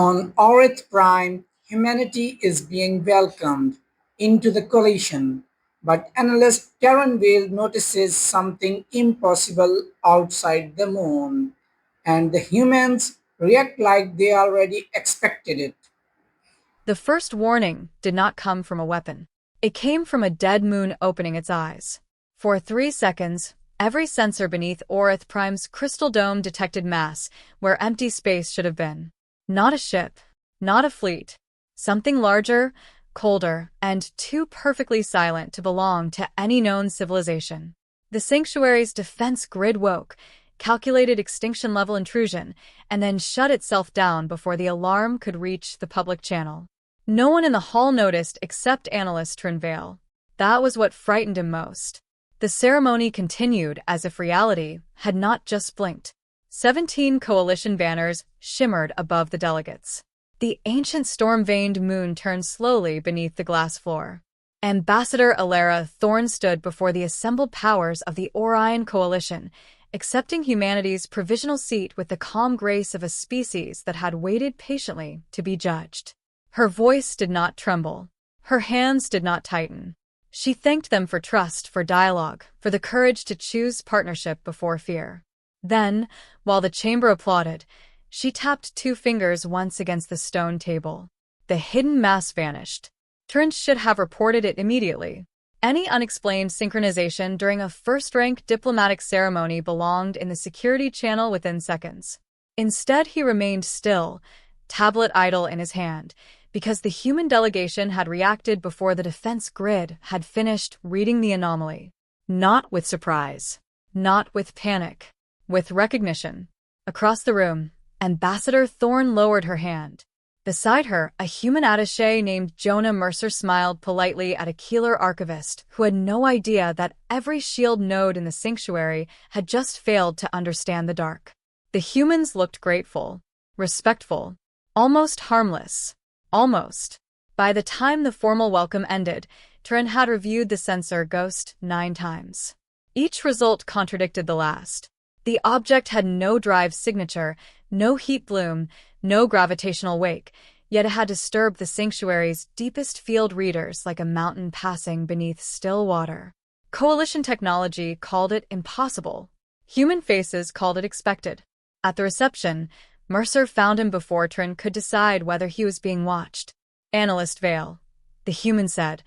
On Orith Prime, humanity is being welcomed into the coalition, but Analyst Teren notices something impossible outside the moon, and the humans react like they already expected it. The first warning did not come from a weapon. It came from a dead moon opening its eyes. For 3 seconds, every sensor beneath Orith Prime's crystal dome detected mass where empty space should have been. Not a ship, not a fleet. Something larger, colder, and too perfectly silent to belong to any known civilization. The sanctuary's defense grid woke, calculated extinction-level intrusion, and then shut itself down before the alarm could reach the public channel. No one in the hall noticed except Analyst Teren. That was what frightened him most. The ceremony continued as if reality had not just blinked. 17 coalition banners shimmered above the delegates. The ancient storm-veined moon turned slowly beneath the glass floor. Ambassador Alara Thorn stood before the assembled powers of the Orion Coalition, accepting humanity's provisional seat with the calm grace of a species that had waited patiently to be judged. Her voice did not tremble. Her hands did not tighten. She thanked them for trust, for dialogue, for the courage to choose partnership before fear. Then, while the chamber applauded, she tapped 2 fingers once against the stone table. The hidden mass vanished. Teren should have reported it immediately. Any unexplained synchronization during a first-rank diplomatic ceremony belonged in the security channel within seconds. Instead, he remained still, tablet idle in his hand, because the human delegation had reacted before the defense grid had finished reading the anomaly. Not with surprise. Not with panic. With recognition. Across the room, Ambassador Thorn lowered her hand. Beside her, a human attaché named Jonah Mercer smiled politely at a Keeler archivist who had no idea that every shield node in the sanctuary had just failed to understand the dark. The humans looked grateful, respectful, almost harmless. Almost. By the time the formal welcome ended, Teren had reviewed the sensor ghost 9 times. Each result contradicted the last. The object had no drive signature, no heat bloom, no gravitational wake, yet it had disturbed the sanctuary's deepest field readers like a mountain passing beneath still water. Coalition technology called it impossible. Human faces called it expected. At the reception, Mercer found him before Teren could decide whether he was being watched. Analyst Vale, the human said,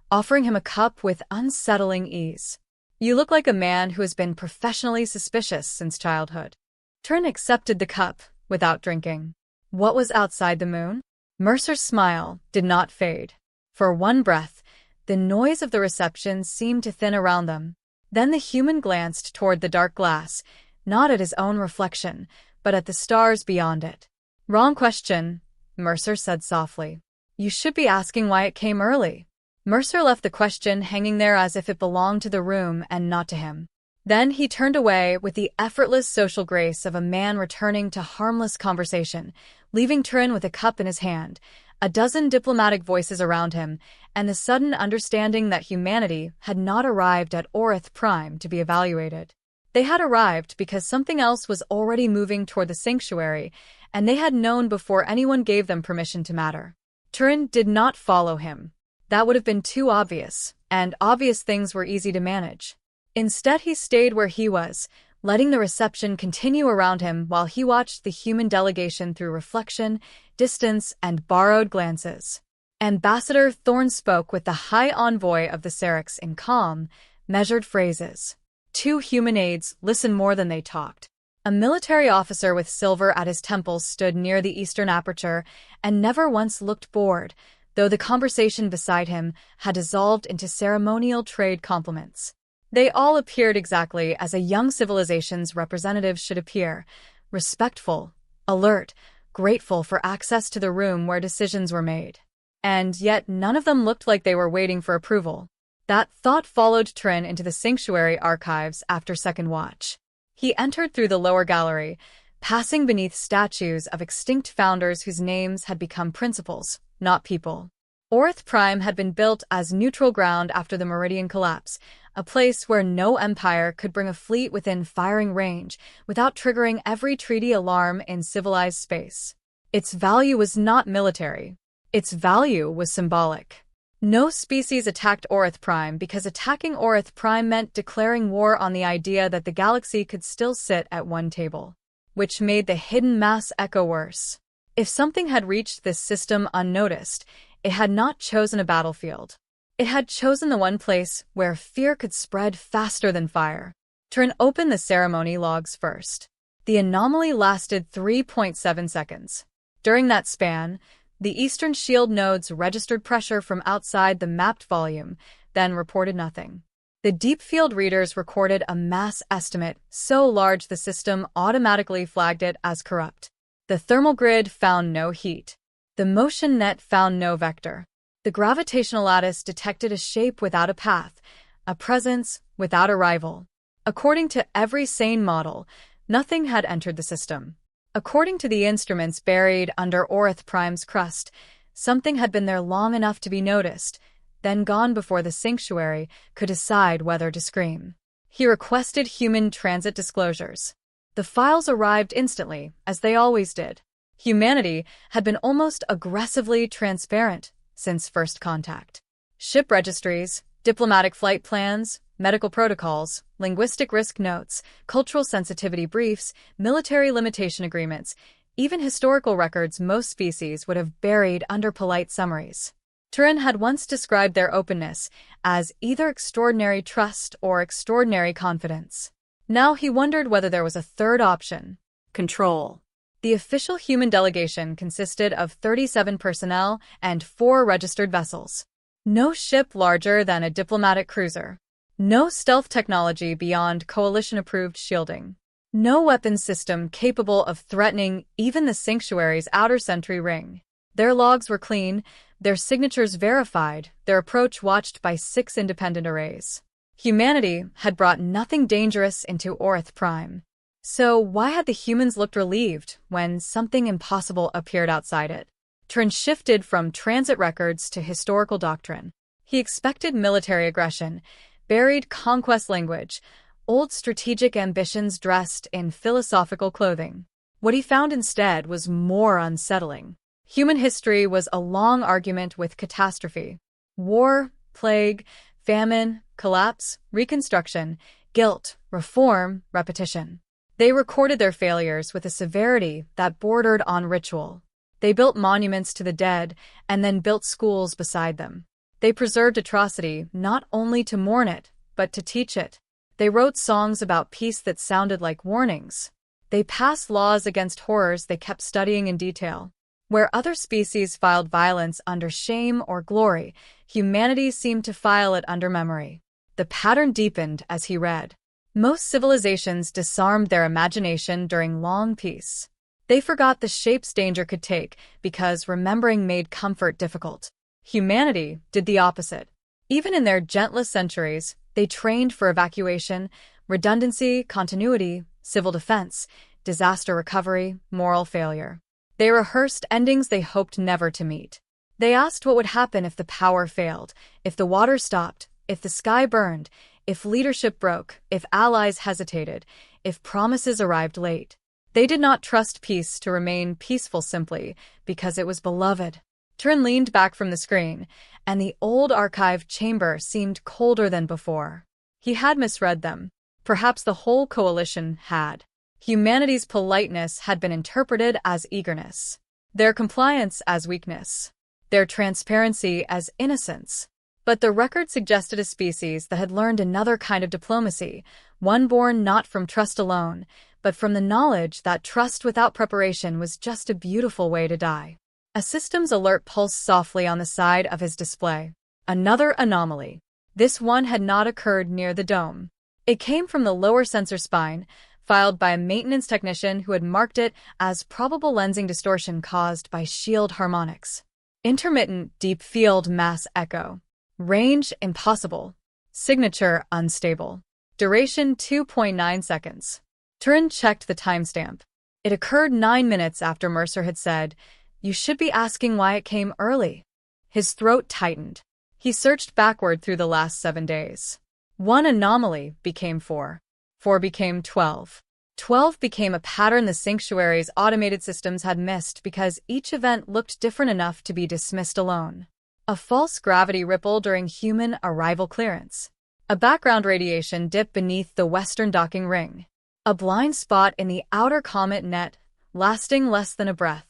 offering him a cup with unsettling ease. You look like a man who has been professionally suspicious since childhood. Teren accepted the cup, without drinking. What was outside the moon? Mercer's smile did not fade. For one breath, the noise of the reception seemed to thin around them. Then the human glanced toward the dark glass, not at his own reflection, but at the stars beyond it. Wrong question, Mercer said softly. You should be asking why it came early. Mercer left the question hanging there as if it belonged to the room and not to him. Then he turned away with the effortless social grace of a man returning to harmless conversation, leaving Teren with a cup in his hand, a dozen diplomatic voices around him, and the sudden understanding that humanity had not arrived at Orith Prime to be evaluated. They had arrived because something else was already moving toward the sanctuary, and they had known before anyone gave them permission to matter. Teren did not follow him. That would have been too obvious, and obvious things were easy to manage. Instead, he stayed where he was, letting the reception continue around him while he watched the human delegation through reflection, distance, and borrowed glances. Ambassador Thorn spoke with the high envoy of the Serix in calm, measured phrases. 2 human aides listened more than they talked. A military officer with silver at his temples stood near the eastern aperture and never once looked bored, though the conversation beside him had dissolved into ceremonial trade compliments. They all appeared exactly as a young civilization's representatives should appear, respectful, alert, grateful for access to the room where decisions were made. And yet none of them looked like they were waiting for approval. That thought followed Teren into the sanctuary archives after second watch. He entered through the lower gallery, passing beneath statues of extinct founders whose names had become principles, not people. Orith Prime had been built as neutral ground after the Meridian collapse, a place where no empire could bring a fleet within firing range without triggering every treaty alarm in civilized space. Its value was not military. Its value was symbolic. No species attacked Orith Prime because attacking Orith Prime meant declaring war on the idea that the galaxy could still sit at one table, which made the hidden mass echo worse. If something had reached this system unnoticed, it had not chosen a battlefield. It had chosen the one place where fear could spread faster than fire. Teren opened the ceremony logs first. The anomaly lasted 3.7 seconds. During that span, the eastern shield nodes registered pressure from outside the mapped volume, then reported nothing. The deep field readers recorded a mass estimate so large the system automatically flagged it as corrupt. The thermal grid found no heat. The motion net found no vector. The gravitational lattice detected a shape without a path, a presence without a rival. According to every sane model, nothing had entered the system. According to the instruments buried under Orith Prime's crust, something had been there long enough to be noticed, then gone before the sanctuary could decide whether to scream. He requested human transit disclosures. The files arrived instantly, as they always did. Humanity had been almost aggressively transparent since first contact. Ship registries, diplomatic flight plans, medical protocols, linguistic risk notes, cultural sensitivity briefs, military limitation agreements, even historical records most species would have buried under polite summaries. Teren had once described their openness as either extraordinary trust or extraordinary confidence. Now he wondered whether there was a third option: control. The official human delegation consisted of 37 personnel and 4 registered vessels. No ship larger than a diplomatic cruiser. No stealth technology beyond coalition-approved shielding. No weapons system capable of threatening even the sanctuary's outer sentry ring. Their logs were clean, their signatures verified, their approach watched by 6 independent arrays. Humanity had brought nothing dangerous into Orith Prime. So why had the humans looked relieved when something impossible appeared outside it? Teren shifted from transit records to historical doctrine. He expected military aggression, buried conquest language, old strategic ambitions dressed in philosophical clothing. What he found instead was more unsettling. Human history was a long argument with catastrophe. War, plague, famine, collapse, reconstruction, guilt, reform, repetition. They recorded their failures with a severity that bordered on ritual. They built monuments to the dead and then built schools beside them. They preserved atrocity not only to mourn it, but to teach it. They wrote songs about peace that sounded like warnings. They passed laws against horrors they kept studying in detail. Where other species filed violence under shame or glory, humanity seemed to file it under memory. The pattern deepened as he read. Most civilizations disarmed their imagination during long peace. They forgot the shapes danger could take because remembering made comfort difficult. Humanity did the opposite. Even in their gentlest centuries, they trained for evacuation, redundancy, continuity, civil defense, disaster recovery, moral failure. They rehearsed endings they hoped never to meet. They asked what would happen if the power failed, if the water stopped, if the sky burned, if leadership broke, if allies hesitated, if promises arrived late. They did not trust peace to remain peaceful simply because it was beloved. Teren leaned back from the screen, and the old archive chamber seemed colder than before. He had misread them. Perhaps the whole coalition had. Humanity's politeness had been interpreted as eagerness, their compliance as weakness, their transparency as innocence. But the record suggested a species that had learned another kind of diplomacy, one born not from trust alone, but from the knowledge that trust without preparation was just a beautiful way to die. A systems alert pulsed softly on the side of his display. Another anomaly. This one had not occurred near the dome. It came from the lower sensor spine, filed by a maintenance technician who had marked it as probable lensing distortion caused by shield harmonics. Intermittent deep field mass echo. Range impossible. Signature unstable. Duration 2.9 seconds. Teren checked the timestamp. It occurred 9 minutes after Mercer had said, "You should be asking why it came early." His throat tightened. He searched backward through the last 7 days. 1 anomaly became 4. 4 became 12. 12 became a pattern the sanctuary's automated systems had missed because each event looked different enough to be dismissed alone. A false gravity ripple during human arrival clearance. A background radiation dip beneath the western docking ring. A blind spot in the outer comet net, lasting less than a breath.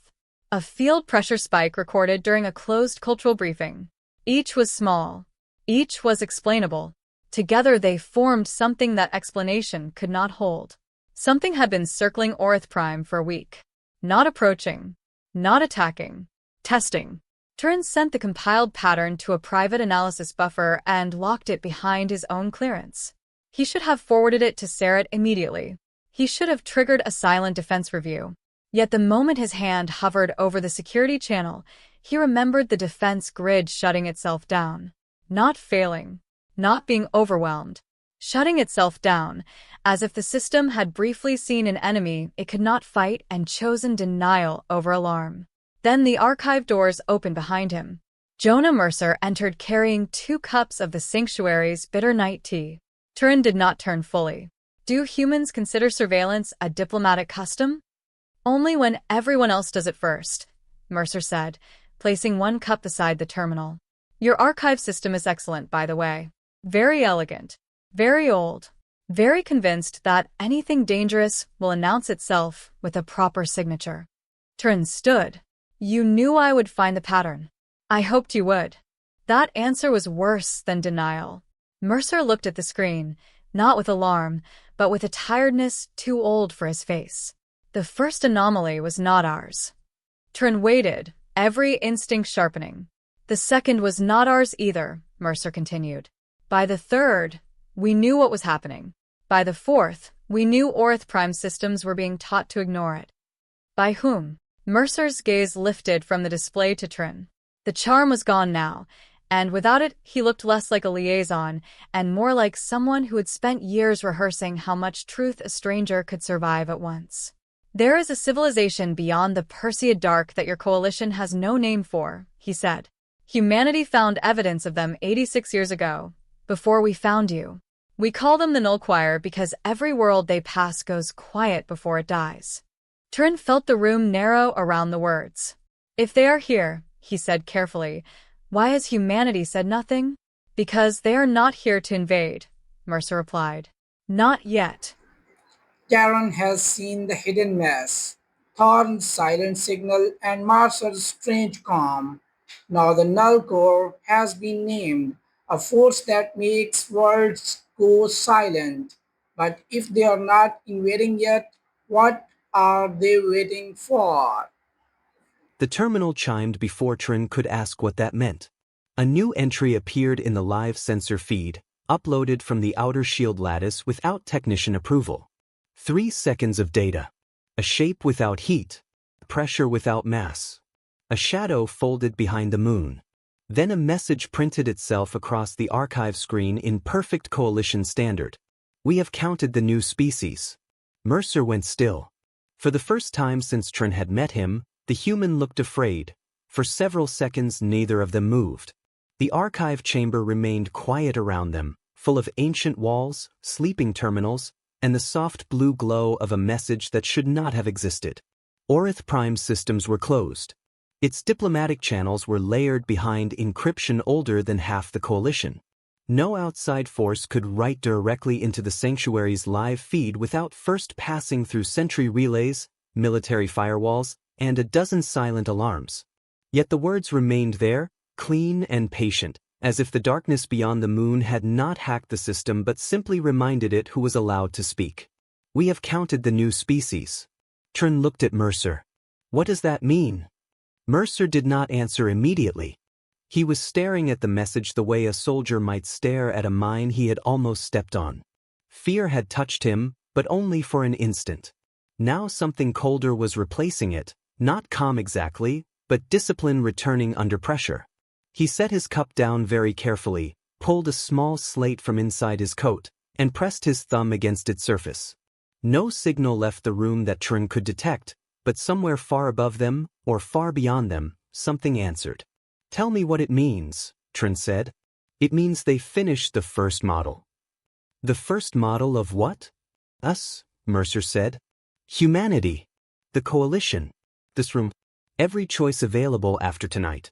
A field pressure spike recorded during a closed cultural briefing. Each was small. Each was explainable. Together they formed something that explanation could not hold. Something had been circling Orith Prime for a week. Not approaching. Not attacking. Testing. Teren sent the compiled pattern to a private analysis buffer and locked it behind his own clearance. He should have forwarded it to Sarat immediately. He should have triggered a silent defense review. Yet the moment his hand hovered over the security channel, he remembered the defense grid shutting itself down. Not failing. Not being overwhelmed. Shutting itself down, as if the system had briefly seen an enemy it could not fight and chosen denial over alarm. Then the archive doors opened behind him. Jonah Mercer entered carrying 2 cups of the sanctuary's bitter night tea. Teren did not turn fully. Do humans consider surveillance a diplomatic custom? Only when everyone else does it first, Mercer said, placing 1 cup beside the terminal. Your archive system is excellent, by the way. Very elegant. Very old. Very convinced that anything dangerous will announce itself with a proper signature. Teren stood. You knew I would find the pattern. I hoped you would. That answer was worse than denial. Mercer looked at the screen, not with alarm, but with a tiredness too old for his face. The first anomaly was not ours. Teren waited, every instinct sharpening. The second was not ours either, Mercer continued. By the third, we knew what was happening. By the fourth, we knew Orith Prime systems were being taught to ignore it. By whom? Mercer's gaze lifted from the display to Teren. The charm was gone now, and without it he looked less like a liaison and more like someone who had spent years rehearsing how much truth a stranger could survive at once. There is a civilization beyond the Perseid Dark that your coalition has no name for, he said. Humanity found evidence of them 86 years ago, before we found you. We call them the Null Choir because every world they pass goes quiet before it dies. Teren felt the room narrow around the words. If they are here, he said carefully, why has humanity said nothing? Because they are not here to invade, Mercer replied. Not yet. Teren has seen the hidden mess, Thorn's silent signal and Marcel's strange calm. Now the Null Core has been named, a force that makes worlds go silent. But if they are not invading yet, what are they waiting for? The terminal chimed before Teren could ask what that meant. A new entry appeared in the live sensor feed, uploaded from the outer shield lattice without technician approval. 3 seconds of data. A shape without heat. Pressure without mass. A shadow folded behind the moon. Then a message printed itself across the archive screen in perfect coalition standard. We have counted the new species. Mercer went still. For the first time since Teren had met him, the human looked afraid. For several seconds neither of them moved. The archive chamber remained quiet around them, full of ancient walls, sleeping terminals, and the soft blue glow of a message that should not have existed. Orith Prime's systems were closed. Its diplomatic channels were layered behind encryption older than half the coalition. No outside force could write directly into the sanctuary's live feed without first passing through sentry relays, military firewalls, and a dozen silent alarms. Yet the words remained there, clean and patient, as if the darkness beyond the moon had not hacked the system but simply reminded it who was allowed to speak. We have counted the new species. Teren looked at Mercer. What does that mean? Mercer did not answer immediately. He was staring at the message the way a soldier might stare at a mine he had almost stepped on. Fear had touched him, but only for an instant. Now something colder was replacing it, not calm exactly, but discipline returning under pressure. He set his cup down very carefully, pulled a small slate from inside his coat, and pressed his thumb against its surface. No signal left the room that Teren could detect, but somewhere far above them, or far beyond them, something answered. Tell me what it means, Teren said. It means they finished the first model. The first model of what? Us, Mercer said. Humanity. The Coalition. This room. Every choice available after tonight.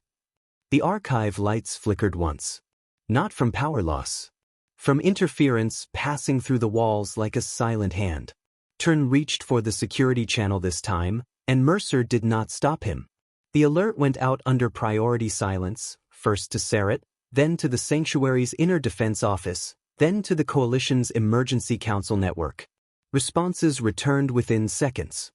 The archive lights flickered once. Not from power loss. From interference passing through the walls like a silent hand. Teren reached for the security channel this time, and Mercer did not stop him. The alert went out under priority silence, first to Seret, then to the Sanctuary's Inner Defense Office, then to the Coalition's Emergency Council Network. Responses returned within seconds.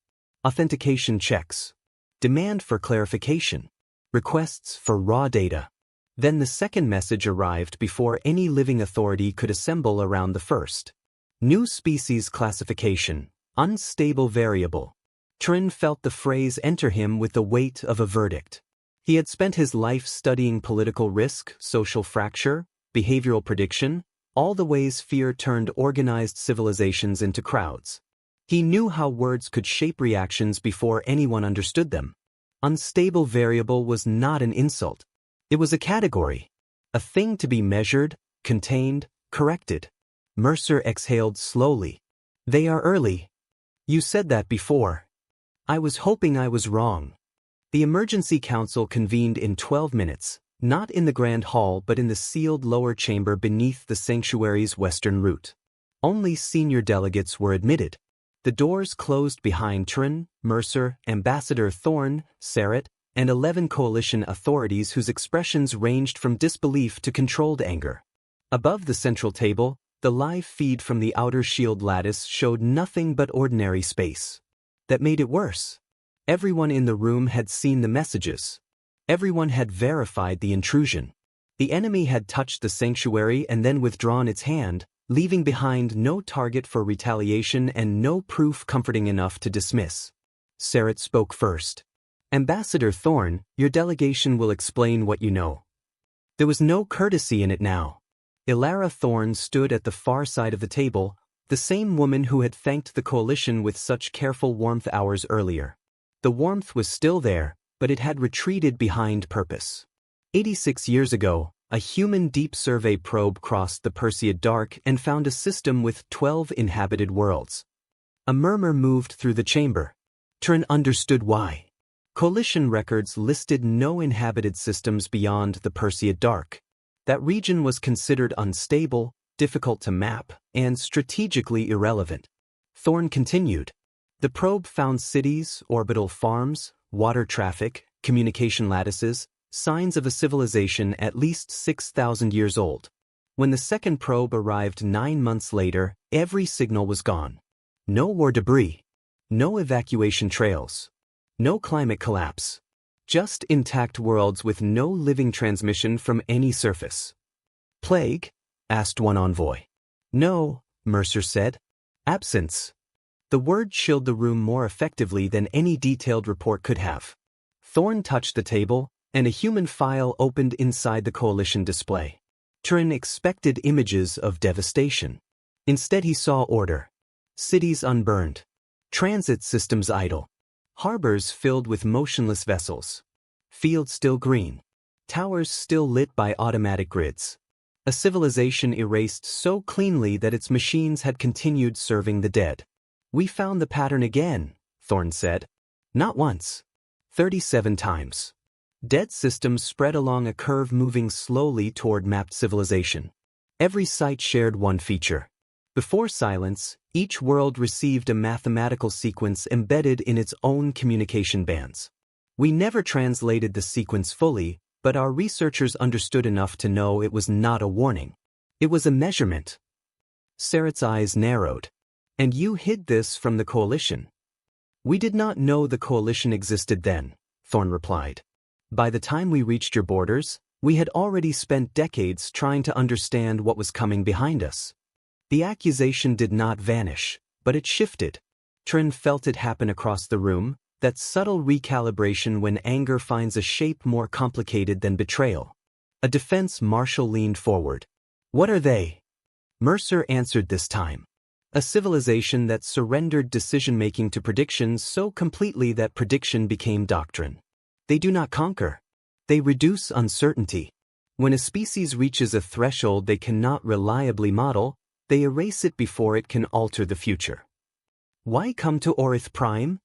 Authentication checks. Demand for clarification. Requests for raw data. Then the second message arrived before any living authority could assemble around the first. New species classification. Unstable variable. Teren felt the phrase enter him with the weight of a verdict. He had spent his life studying political risk, social fracture, behavioral prediction, all the ways fear turned organized civilizations into crowds. He knew how words could shape reactions before anyone understood them. Unstable variable was not an insult. It was a category. A thing to be measured, contained, corrected. Mercer exhaled slowly. They are early. You said that before. I was hoping I was wrong. The Emergency Council convened in 12 minutes, not in the Grand Hall but in the sealed lower chamber beneath the sanctuary's western route. Only senior delegates were admitted. The doors closed behind Teren, Mercer, Ambassador Thorn, Seret, and 11 Coalition authorities whose expressions ranged from disbelief to controlled anger. Above the central table, the live feed from the outer shield lattice showed nothing but ordinary space. That made it worse. Everyone in the room had seen the messages. Everyone had verified the intrusion. The enemy had touched the sanctuary and then withdrawn its hand, leaving behind no target for retaliation and no proof comforting enough to dismiss. Seret spoke first. Ambassador Thorn, your delegation will explain what you know. There was no courtesy in it now. Ilara Thorn stood at the far side of the table, the same woman who had thanked the Coalition with such careful warmth hours earlier. The warmth was still there, but it had retreated behind purpose. 86 years ago, a human deep survey probe crossed the Perseid Dark and found a system with 12 inhabited worlds. A murmur moved through the chamber. Teren understood why. Coalition records listed no inhabited systems beyond the Perseid Dark. That region was considered unstable, difficult to map, and strategically irrelevant. Thorn continued. The probe found cities, orbital farms, water traffic, communication lattices, signs of a civilization at least 6,000 years old. When the second probe arrived 9 months later, every signal was gone. No war debris. No evacuation trails. No climate collapse. Just intact worlds with no living transmission from any surface. Plague? Asked one envoy. No, Mercer said. Absence. The word chilled the room more effectively than any detailed report could have. Thorn touched the table, and a human file opened inside the Coalition display. Teren expected images of devastation. Instead he saw order. Cities unburned. Transit systems idle. Harbors filled with motionless vessels. Fields still green. Towers still lit by automatic grids. A civilization erased so cleanly that its machines had continued serving the dead. We found the pattern again, Thorn said. Not once. 37 times. Dead systems spread along a curve moving slowly toward mapped civilization. Every site shared one feature. Before silence, each world received a mathematical sequence embedded in its own communication bands. We never translated the sequence fully, but our researchers understood enough to know it was not a warning. It was a measurement. Seret's eyes narrowed. And you hid this from the Coalition. We did not know the Coalition existed then, Thorn replied. By the time we reached your borders, we had already spent decades trying to understand what was coming behind us. The accusation did not vanish, but it shifted. Teren felt it happen across the room, that subtle recalibration when anger finds a shape more complicated than betrayal. A defense marshal leaned forward. What are they? Mercer answered this time. A civilization that surrendered decision-making to predictions so completely that prediction became doctrine. They do not conquer. They reduce uncertainty. When a species reaches a threshold they cannot reliably model, they erase it before it can alter the future. Why come to Orith Prime?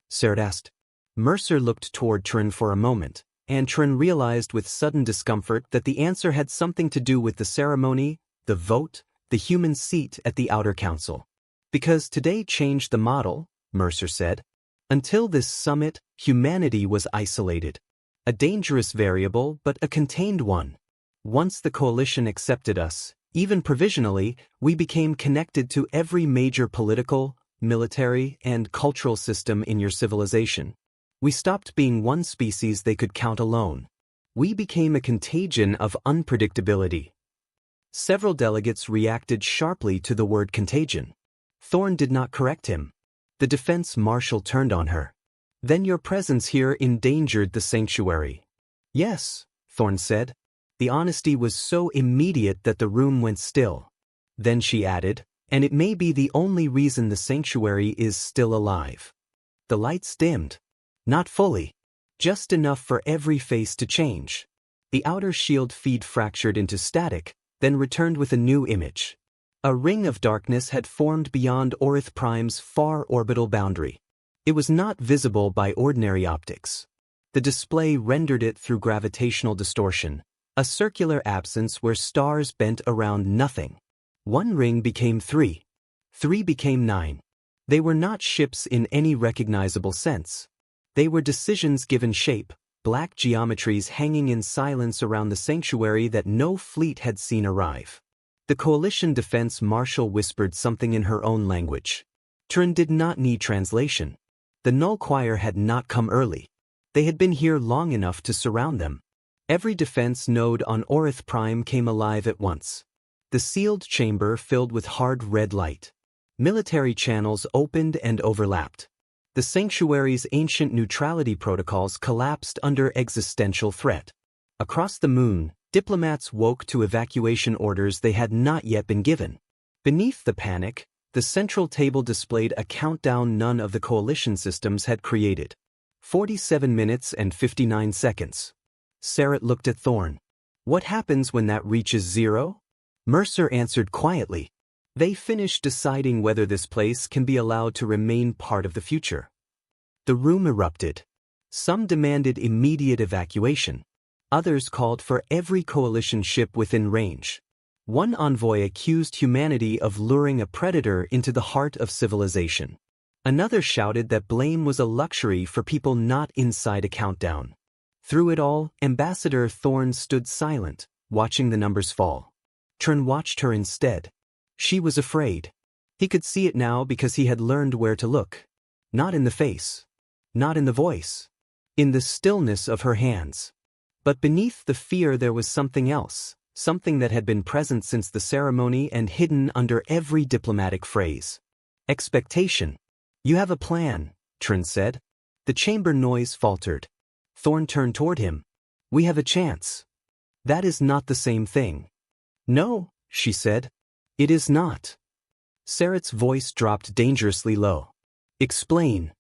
Seret asked. Mercer looked toward Teren for a moment, and Teren realized with sudden discomfort that the answer had something to do with the ceremony, the vote, the human seat at the Outer Council. Because today changed the model, Mercer said. Until this summit, humanity was isolated. A dangerous variable, but a contained one. Once the Coalition accepted us, even provisionally, we became connected to every major political, military, and cultural system in your civilization. We stopped being one species they could count alone. We became a contagion of unpredictability. Several delegates reacted sharply to the word contagion. Thorn did not correct him. The defense marshal turned on her. Then your presence here endangered the sanctuary. Yes, Thorn said. The honesty was so immediate that the room went still. Then she added, and it may be the only reason the sanctuary is still alive. The lights dimmed. Not fully. Just enough for every face to change. The outer shield feed fractured into static, then returned with a new image. A ring of darkness had formed beyond Orith Prime's far orbital boundary. It was not visible by ordinary optics. The display rendered it through gravitational distortion, a circular absence where stars bent around nothing. One ring became 3. 3 became 9. They were not ships in any recognizable sense. They were decisions given shape, black geometries hanging in silence around the sanctuary that no fleet had seen arrive. The Coalition Defense Marshal whispered something in her own language. Teren did not need translation. The Null Choir had not come early. They had been here long enough to surround them. Every defense node on Orith Prime came alive at once. The sealed chamber filled with hard red light. Military channels opened and overlapped. The sanctuary's ancient neutrality protocols collapsed under existential threat. Across the moon, diplomats woke to evacuation orders they had not yet been given. Beneath the panic, the central table displayed a countdown none of the Coalition systems had created. 47 minutes and 59 seconds. Seret looked at Thorn. What happens when that reaches 0? Mercer answered quietly. They finished deciding whether this place can be allowed to remain part of the future. The room erupted. Some demanded immediate evacuation. Others called for every Coalition ship within range. One envoy accused humanity of luring a predator into the heart of civilization. Another shouted that blame was a luxury for people not inside a countdown. Through it all, Ambassador Thorn stood silent, watching the numbers fall. Teren watched her instead. She was afraid. He could see it now because he had learned where to look. Not in the face. Not in the voice. In the stillness of her hands. But beneath the fear there was something else, something that had been present since the ceremony and hidden under every diplomatic phrase. Expectation. You have a plan, Teren said. The chamber noise faltered. Thorn turned toward him. We have a chance. That is not the same thing. No, she said. It is not. Seret's voice dropped dangerously low. Explain.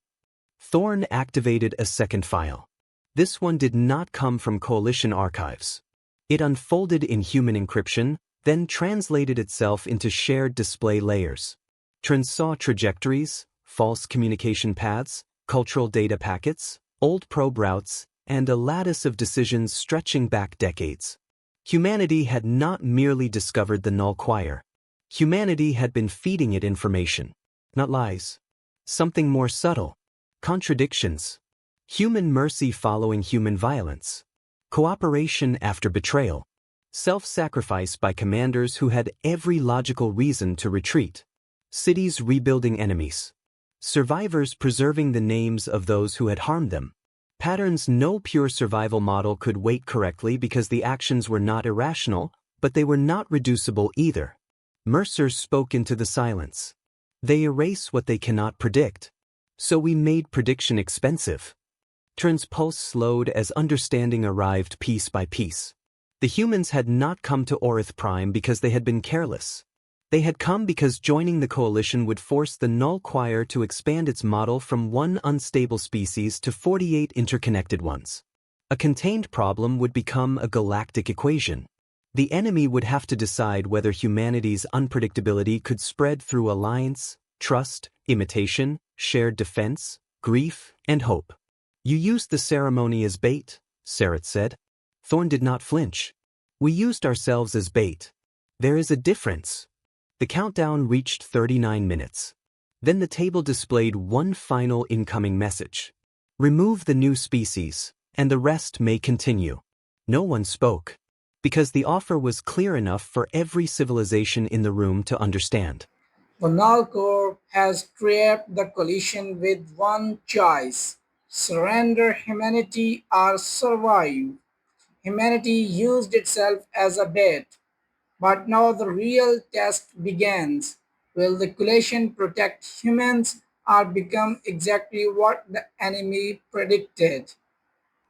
Thorn activated a second file. This one did not come from Coalition archives. It unfolded in human encryption, then translated itself into shared display layers. Teren saw trajectories, false communication paths, cultural data packets, old probe routes, and a lattice of decisions stretching back decades. Humanity had not merely discovered the Null Choir. Humanity had been feeding it information. Not lies. Something more subtle. Contradictions. Human mercy following human violence. Cooperation after betrayal. Self-sacrifice by commanders who had every logical reason to retreat. Cities rebuilding enemies. Survivors preserving the names of those who had harmed them. Patterns no pure survival model could weight correctly because the actions were not irrational, but they were not reducible either. Mercer spoke into the silence. They erase what they cannot predict. So we made prediction expensive. Teren's pulse slowed as understanding arrived piece by piece. The humans had not come to Orith Prime because they had been careless. They had come because joining the Coalition would force the Null Choir to expand its model from one unstable species to 48 interconnected ones. A contained problem would become a galactic equation. The enemy would have to decide whether humanity's unpredictability could spread through alliance, trust, imitation, shared defense, grief, and hope. You used the ceremony as bait, Sarat said. Thorn did not flinch. We used ourselves as bait. There is a difference. The countdown reached 39 minutes. Then the table displayed one final incoming message. Remove the new species, and the rest may continue. No one spoke, because the offer was clear enough for every civilization in the room to understand. The Null Choir has trapped the coalition with one choice: surrender humanity or survive. Humanity used itself as a bait, but now the real test begins. Will the coalition protect humans or become exactly what the enemy predicted?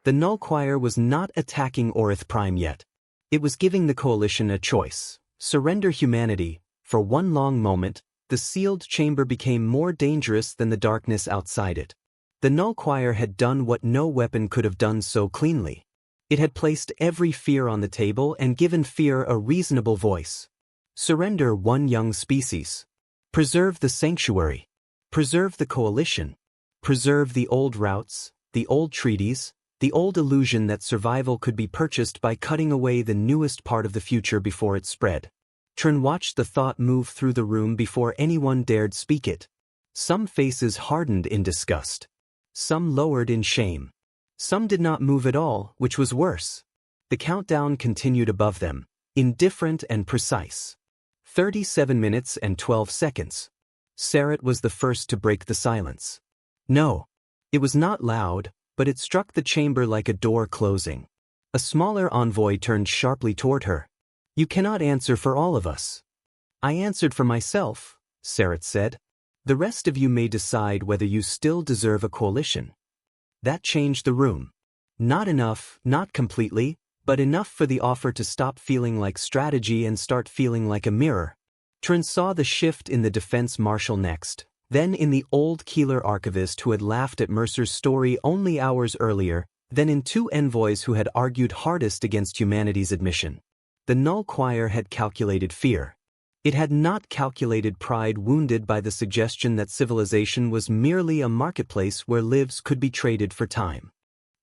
The Null Choir was not attacking Orith Prime yet. It was giving the coalition a choice: surrender humanity. For one long moment, the sealed chamber became more dangerous than the darkness outside it. The Null Choir had done what no weapon could have done so cleanly. It had placed every fear on the table and given fear a reasonable voice. Surrender one young species. Preserve the sanctuary. Preserve the coalition. Preserve the old routes, the old treaties, the old illusion that survival could be purchased by cutting away the newest part of the future before it spread. Teren watched the thought move through the room before anyone dared speak it. Some faces hardened in disgust. Some lowered in shame. Some did not move at all, which was worse. The countdown continued above them, indifferent and precise. 37 minutes and 12 seconds. Sarat was the first to break the silence. No. It was not loud, but it struck the chamber like a door closing. A smaller envoy turned sharply toward her. You cannot answer for all of us. I answered for myself, Sarat said. The rest of you may decide whether you still deserve a coalition. That changed the room. Not enough, not completely, but enough for the offer to stop feeling like strategy and start feeling like a mirror. Teren saw the shift in the defense marshal next, then in the old Keeler archivist who had laughed at Mercer's story only hours earlier, then in two envoys who had argued hardest against humanity's admission. The Null Choir had calculated fear. It had not calculated pride wounded by the suggestion that civilization was merely a marketplace where lives could be traded for time.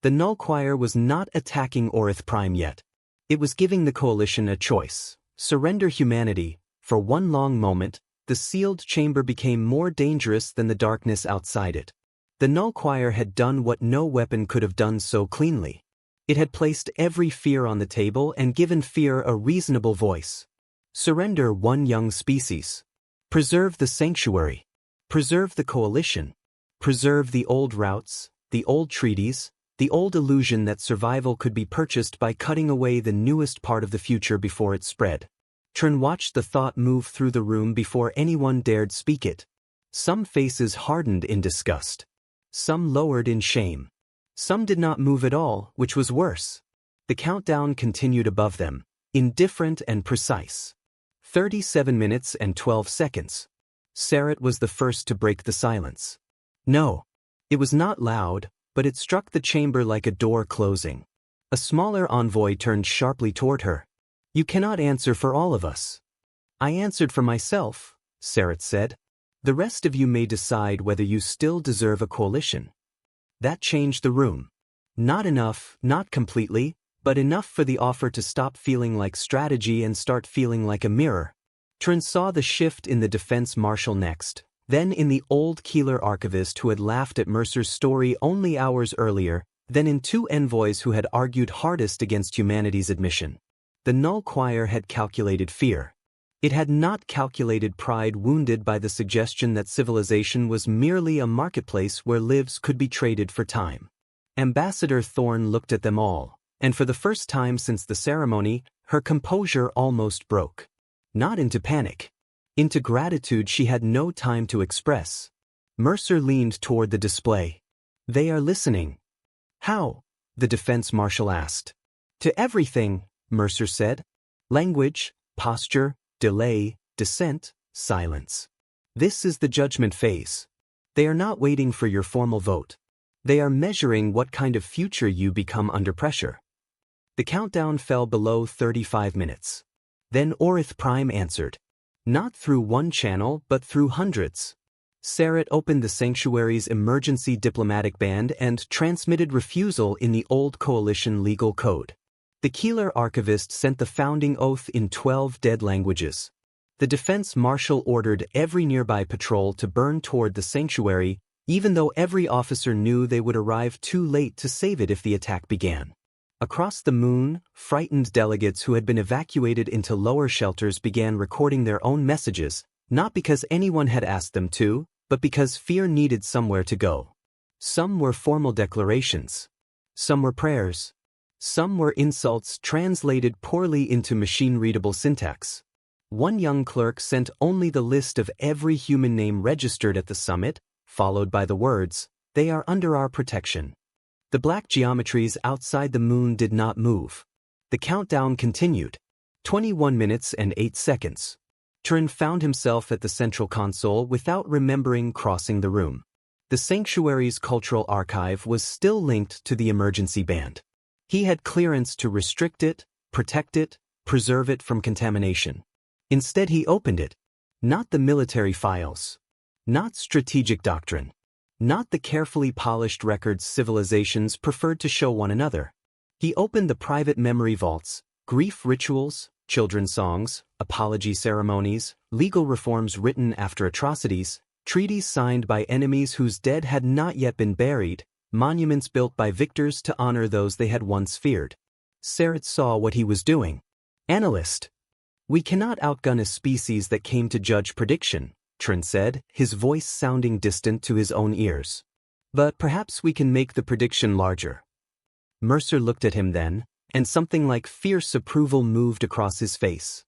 The Null Choir was not attacking Orith Prime yet. It was giving the coalition a choice: surrender humanity. For one long moment, the sealed chamber became more dangerous than the darkness outside it. The Null Choir had done what no weapon could have done so cleanly. It had placed every fear on the table and given fear a reasonable voice. Surrender one young species. Preserve the sanctuary. Preserve the coalition. Preserve the old routes, the old treaties, the old illusion that survival could be purchased by cutting away the newest part of the future before it spread. Teren watched the thought move through the room before anyone dared speak it. Some faces hardened in disgust. Some lowered in shame. Some did not move at all, which was worse. The countdown continued above them, indifferent and precise. 37 minutes and 12 seconds. Sarat was the first to break the silence. No. It was not loud, but it struck the chamber like a door closing. A smaller envoy turned sharply toward her. You cannot answer for all of us. I answered for myself, Sarat said. The rest of you may decide whether you still deserve a coalition. That changed the room. Not enough, not completely, but enough for the offer to stop feeling like strategy and start feeling like a mirror. Teren saw the shift in the defense marshal next, then in the old Keeler archivist who had laughed at Mercer's story only hours earlier, then in two envoys who had argued hardest against humanity's admission. The Null Choir had calculated fear. It had not calculated pride wounded by the suggestion that civilization was merely a marketplace where lives could be traded for time. Ambassador Thorn looked at them all, and for the first time since the ceremony, her composure almost broke. Not into panic. Into gratitude she had no time to express. Mercer leaned toward the display. They are listening. How? The defense marshal asked. To everything, Mercer said. Language, posture, delay, dissent, silence. This is the judgment phase. They are not waiting for your formal vote. They are measuring what kind of future you become under pressure. The countdown fell below 35 minutes. Then Orith Prime answered. Not through one channel but through hundreds. Sarat opened the sanctuary's emergency diplomatic band and transmitted refusal in the old coalition legal code. The Keeler archivist sent the founding oath in 12 dead languages. The defense marshal ordered every nearby patrol to burn toward the sanctuary, even though every officer knew they would arrive too late to save it if the attack began. Across the moon, frightened delegates who had been evacuated into lower shelters began recording their own messages, not because anyone had asked them to, but because fear needed somewhere to go. Some were formal declarations. Some were prayers. Some were insults translated poorly into machine-readable syntax. One young clerk sent only the list of every human name registered at the summit, followed by the words, "They are under our protection." The black geometries outside the moon did not move. The countdown continued. 21 minutes and 8 seconds. Teren found himself at the central console without remembering crossing the room. The sanctuary's cultural archive was still linked to the emergency band. He had clearance to restrict it, protect it, preserve it from contamination. Instead he opened it. Not the military files. Not strategic doctrine. Not the carefully polished records civilizations preferred to show one another. He opened the private memory vaults, grief rituals, children's songs, apology ceremonies, legal reforms written after atrocities, treaties signed by enemies whose dead had not yet been buried, monuments built by victors to honor those they had once feared. Sarat saw what he was doing. Analyst. We cannot outgun a species that came to judge prediction, Teren said, his voice sounding distant to his own ears. But perhaps we can make the prediction larger. Mercer looked at him then, and something like fierce approval moved across his face.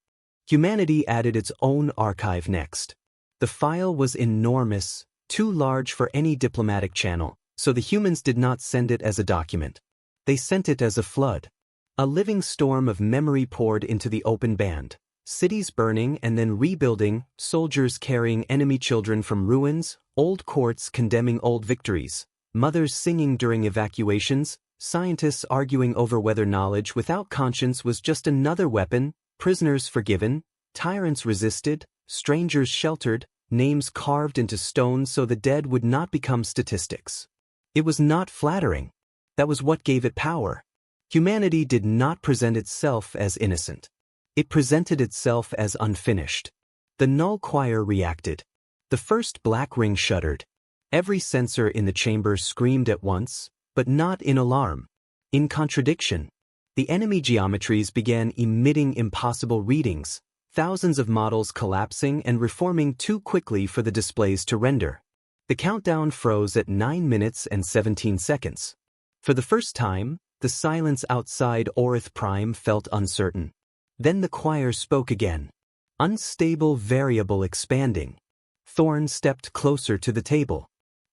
Humanity added its own archive next. The file was enormous, too large for any diplomatic channel, so the humans did not send it as a document. They sent it as a flood. A living storm of memory poured into the open band. Cities burning and then rebuilding, soldiers carrying enemy children from ruins, old courts condemning old victories, mothers singing during evacuations, scientists arguing over whether knowledge without conscience was just another weapon, prisoners forgiven, tyrants resisted, strangers sheltered, names carved into stone so the dead would not become statistics. It was not flattering. That was what gave it power. Humanity did not present itself as innocent. It presented itself as unfinished. The Null Choir reacted. The first black ring shuddered. Every sensor in the chamber screamed at once, but not in alarm. In contradiction. The enemy geometries began emitting impossible readings, thousands of models collapsing and reforming too quickly for the displays to render. The countdown froze at 9 minutes and 17 seconds. For the first time, the silence outside Orith Prime felt uncertain. Then the choir spoke again. Unstable variable expanding. Thorn stepped closer to the table.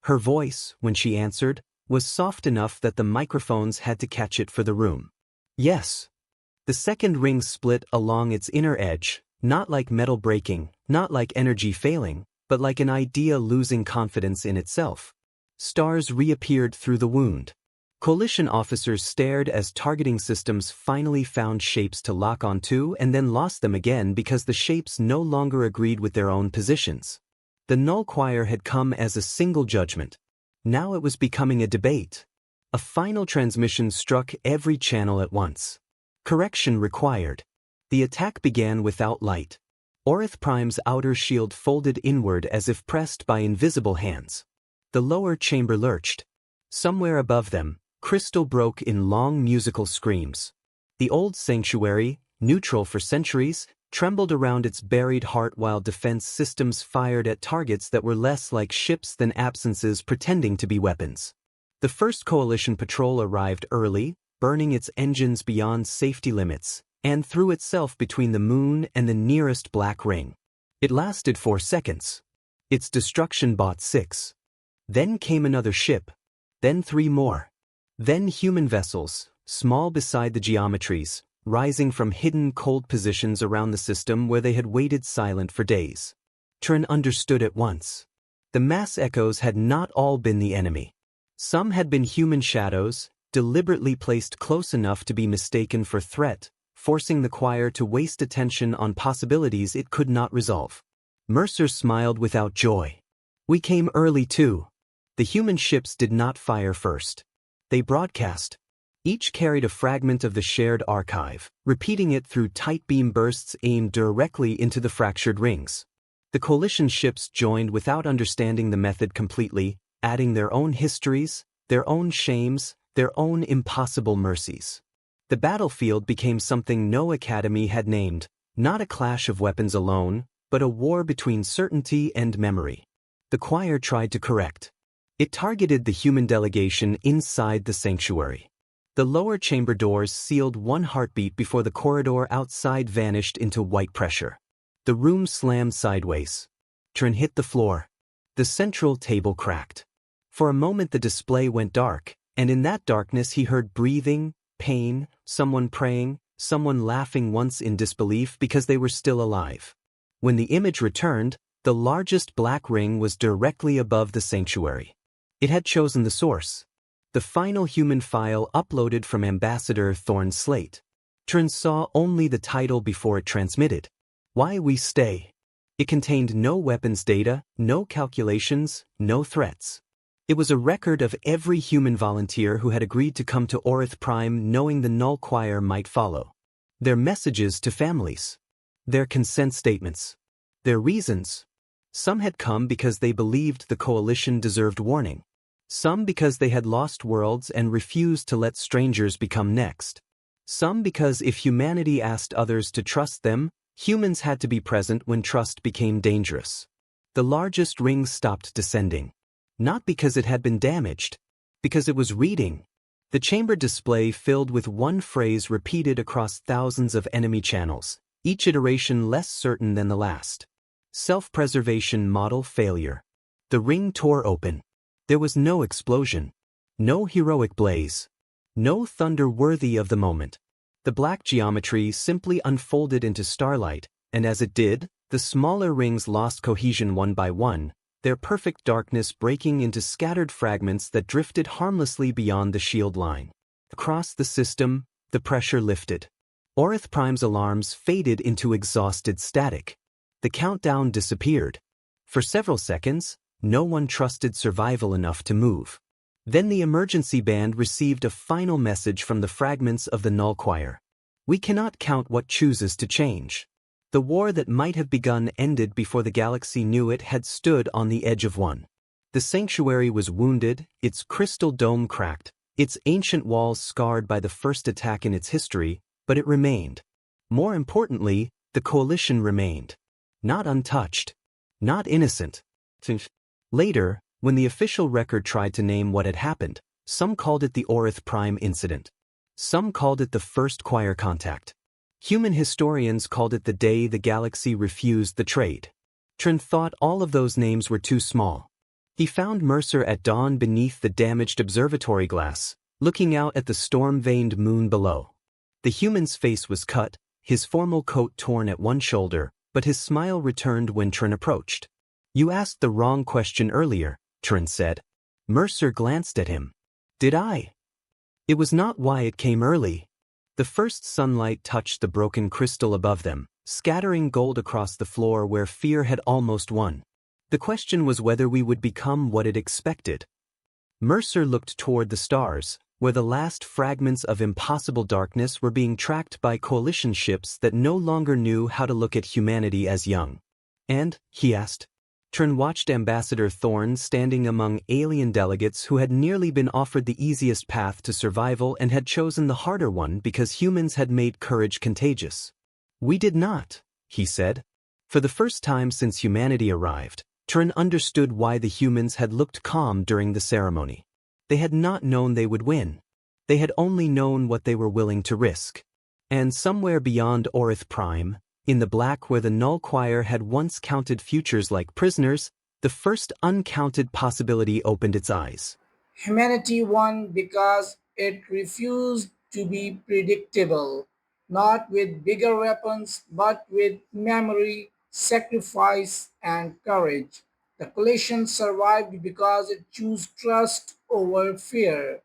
Her voice, when she answered, was soft enough that the microphones had to catch it for the room. Yes. The second ring split along its inner edge, not like metal breaking, not like energy failing, but like an idea losing confidence in itself. Stars reappeared through the wound. Coalition officers stared as targeting systems finally found shapes to lock onto and then lost them again because the shapes no longer agreed with their own positions. The Null Choir had come as a single judgment. Now it was becoming a debate. A final transmission struck every channel at once. Correction required. The attack began without light. Orith Prime's outer shield folded inward as if pressed by invisible hands. The lower chamber lurched. Somewhere above them, crystal broke in long musical screams. The old sanctuary, neutral for centuries, trembled around its buried heart while defense systems fired at targets that were less like ships than absences pretending to be weapons. The first coalition patrol arrived early, burning its engines beyond safety limits, and threw itself between the moon and the nearest black ring. It lasted 4 seconds. Its destruction bought 6. Then came another ship. Then 3 more. Then human vessels, small beside the geometries, rising from hidden cold positions around the system where they had waited silent for days. Teren understood at once. The mass echoes had not all been the enemy. Some had been human shadows, deliberately placed close enough to be mistaken for threat, forcing the choir to waste attention on possibilities it could not resolve. Mercer smiled without joy. We came early too. The human ships did not fire first. They broadcast. Each carried a fragment of the shared archive, repeating it through tight beam bursts aimed directly into the fractured rings. The coalition ships joined without understanding the method completely, adding their own histories, their own shames, their own impossible mercies. The battlefield became something no academy had named, not a clash of weapons alone, but a war between certainty and memory. The choir tried to correct. It targeted the human delegation inside the sanctuary. The lower chamber doors sealed one heartbeat before the corridor outside vanished into white pressure. The room slammed sideways. Teren hit the floor. The central table cracked. For a moment the display went dark, and in that darkness he heard breathing, pain, someone praying, someone laughing once in disbelief because they were still alive. When the image returned, the largest black ring was directly above the sanctuary. It had chosen the source. The final human file uploaded from Ambassador Thorn's slate. Teren saw only the title before it transmitted. Why We Stay. It contained no weapons data, no calculations, no threats. It was a record of every human volunteer who had agreed to come to Orith Prime knowing the Null Choir might follow. Their messages to families. Their consent statements. Their reasons. Some had come because they believed the coalition deserved warning. Some because they had lost worlds and refused to let strangers become next. Some because if humanity asked others to trust them, humans had to be present when trust became dangerous. The largest ring stopped descending. Not because it had been damaged, because it was reading. The chamber display filled with one phrase repeated across thousands of enemy channels, each iteration less certain than the last. Self-preservation model failure. The ring tore open. There was no explosion. No heroic blaze. No thunder worthy of the moment. The black geometry simply unfolded into starlight, and as it did, the smaller rings lost cohesion one by one, their perfect darkness breaking into scattered fragments that drifted harmlessly beyond the shield line. Across the system, the pressure lifted. Orith Prime's alarms faded into exhausted static. The countdown disappeared. For several seconds, no one trusted survival enough to move. Then the emergency band received a final message from the fragments of the Null Choir. We cannot count what chooses to change. The war that might have begun ended before the galaxy knew it had stood on the edge of one. The sanctuary was wounded, its crystal dome cracked, its ancient walls scarred by the first attack in its history, but it remained. More importantly, the coalition remained. Not untouched. Not innocent. Later, when the official record tried to name what had happened, some called it the Orith Prime incident. Some called it the first choir contact. Human historians called it the day the galaxy refused the trade. Teren thought all of those names were too small. He found Mercer at dawn beneath the damaged observatory glass, looking out at the storm-veined moon below. The human's face was cut, his formal coat torn at one shoulder, but his smile returned when Teren approached. You asked the wrong question earlier, Teren said. Mercer glanced at him. Did I? It was not why it came early. The first sunlight touched the broken crystal above them, scattering gold across the floor where fear had almost won. The question was whether we would become what it expected. Mercer looked toward the stars, where the last fragments of impossible darkness were being tracked by coalition ships that no longer knew how to look at humanity as young. And, he asked. Teren watched Ambassador Thorn standing among alien delegates who had nearly been offered the easiest path to survival and had chosen the harder one because humans had made courage contagious. We did not, he said. For the first time since humanity arrived, Teren understood why the humans had looked calm during the ceremony. They had not known they would win. They had only known what they were willing to risk. And somewhere beyond Orith Prime, in the black where the Null Choir had once counted futures like prisoners, the first uncounted possibility opened its eyes. Humanity won because it refused to be predictable, not with bigger weapons, but with memory, sacrifice, and courage. The coalition survived because it chose trust over fear.